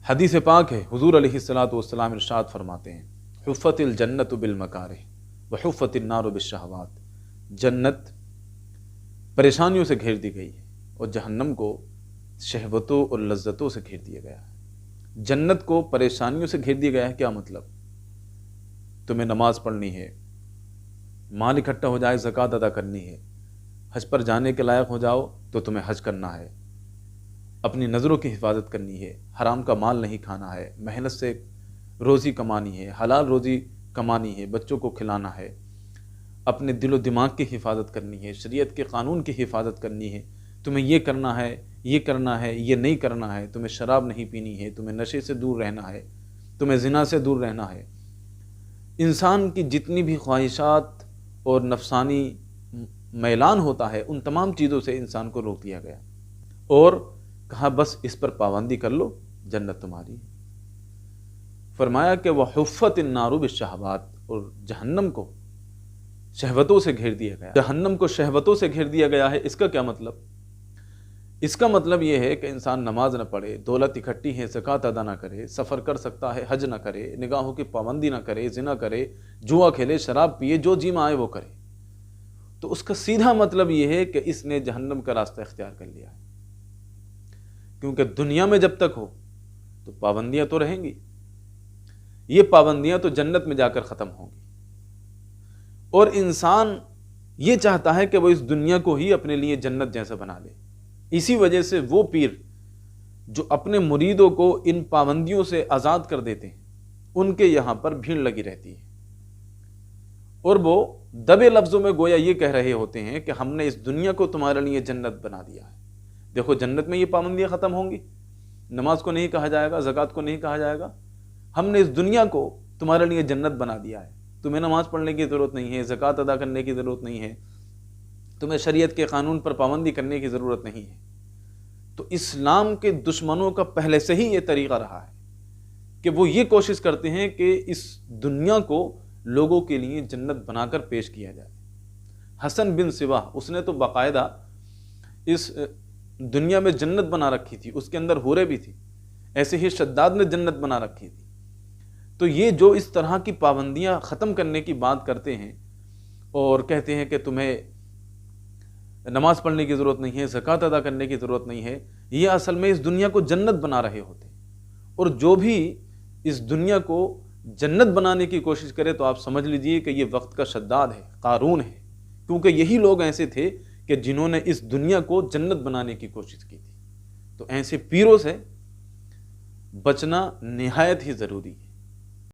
حدیث پاک ہے، حضور علیہ الصلاۃ والسلام ارشاد فرماتے ہیں حفت الجنت بالمکارہ وحفت النار بالشہوات، جنت پریشانیوں سے گھیر دی گئی ہے اور جہنم کو شہوتوں اور لذتوں سے گھیر دیا گیا ہے۔ جنت کو پریشانیوں سے گھیر دیا گیا ہے، کیا مطلب؟ تمہیں نماز پڑھنی ہے، مال اکٹھا ہو جائے زکوٰۃ ادا کرنی ہے، حج پر جانے کے لائق ہو جاؤ تو تمہیں حج کرنا ہے، اپنی نظروں کی حفاظت کرنی ہے، حرام کا مال نہیں کھانا ہے، محنت سے روزی کمانی ہے، حلال روزی کمانی ہے، بچوں کو کھلانا ہے، اپنے دل و دماغ کی حفاظت کرنی ہے، شریعت کے قانون کی حفاظت کرنی ہے، تمہیں یہ کرنا ہے، یہ کرنا ہے، یہ نہیں کرنا ہے، تمہیں شراب نہیں پینی ہے، تمہیں نشے سے دور رہنا ہے، تمہیں زنا سے دور رہنا ہے۔ انسان کی جتنی بھی خواہشات اور نفسانی میلان ہوتا ہے ان تمام چیزوں سے انسان کو روک دیا گیا اور کہا بس اس پر پابندی کر لو، جنت تمہاری ہے۔ فرمایا کہ وحفت النار بالشہوات، اور جہنم کو شہوتوں سے گھیر دیا گیا۔ جہنم کو شہوتوں سے گھیر دیا گیا ہے، اس کا کیا مطلب؟ اس کا مطلب یہ ہے کہ انسان نماز نہ پڑھے، دولت اکٹھی ہے زکوٰۃ ادا نہ کرے، سفر کر سکتا ہے حج نہ کرے، نگاہوں کی پابندی نہ کرے، زنا کرے، جوا کھیلے، شراب پیے، جو جی میں آئے وہ کرے، تو اس کا سیدھا مطلب یہ ہے کہ اس نے جہنم کا راستہ اختیار کر لیا ہے۔ کیونکہ دنیا میں جب تک ہو تو پابندیاں تو رہیں گی، یہ پابندیاں تو جنت میں جا کر ختم ہوں گی، اور انسان یہ چاہتا ہے کہ وہ اس دنیا کو ہی اپنے لیے جنت جیسا بنا لے۔ اسی وجہ سے وہ پیر جو اپنے مریدوں کو ان پابندیوں سے آزاد کر دیتے ہیں ان کے یہاں پر بھیڑ لگی رہتی ہے، اور وہ دبے لفظوں میں گویا یہ کہہ رہے ہوتے ہیں کہ ہم نے اس دنیا کو تمہارے لیے جنت بنا دیا ہے۔ دیکھو جنت میں یہ پابندیاں ختم ہوں گی، نماز کو نہیں کہا جائے گا، زکوٰۃ کو نہیں کہا جائے گا، ہم نے اس دنیا کو تمہارے لیے جنت بنا دیا ہے، تمہیں نماز پڑھنے کی ضرورت نہیں ہے، زکوٰۃ ادا کرنے کی ضرورت نہیں ہے، تمہیں شریعت کے قانون پر پابندی کرنے کی ضرورت نہیں ہے۔ تو اسلام کے دشمنوں کا پہلے سے ہی یہ طریقہ رہا ہے کہ وہ یہ کوشش کرتے ہیں کہ اس دنیا کو لوگوں کے لیے جنت بنا کر پیش کیا جائے۔ حسن بن سواح، اس نے تو باقاعدہ اس دنیا میں جنت بنا رکھی تھی، اس کے اندر حوریں بھی تھی، ایسے ہی شداد نے جنت بنا رکھی تھی۔ تو یہ جو اس طرح کی پابندیاں ختم کرنے کی بات کرتے ہیں اور کہتے ہیں کہ تمہیں نماز پڑھنے کی ضرورت نہیں ہے، زکوٰۃ ادا کرنے کی ضرورت نہیں ہے، یہ اصل میں اس دنیا کو جنت بنا رہے ہوتے ہیں۔ اور جو بھی اس دنیا کو جنت بنانے کی کوشش کرے تو آپ سمجھ لیجئے کہ یہ وقت کا شداد ہے، قارون ہے، کیونکہ یہی لوگ ایسے تھے کہ جنہوں نے اس دنیا کو جنت بنانے کی کوشش کی تھی۔ تو ایسے پیروں سے بچنا نہایت ہی ضروری ہے۔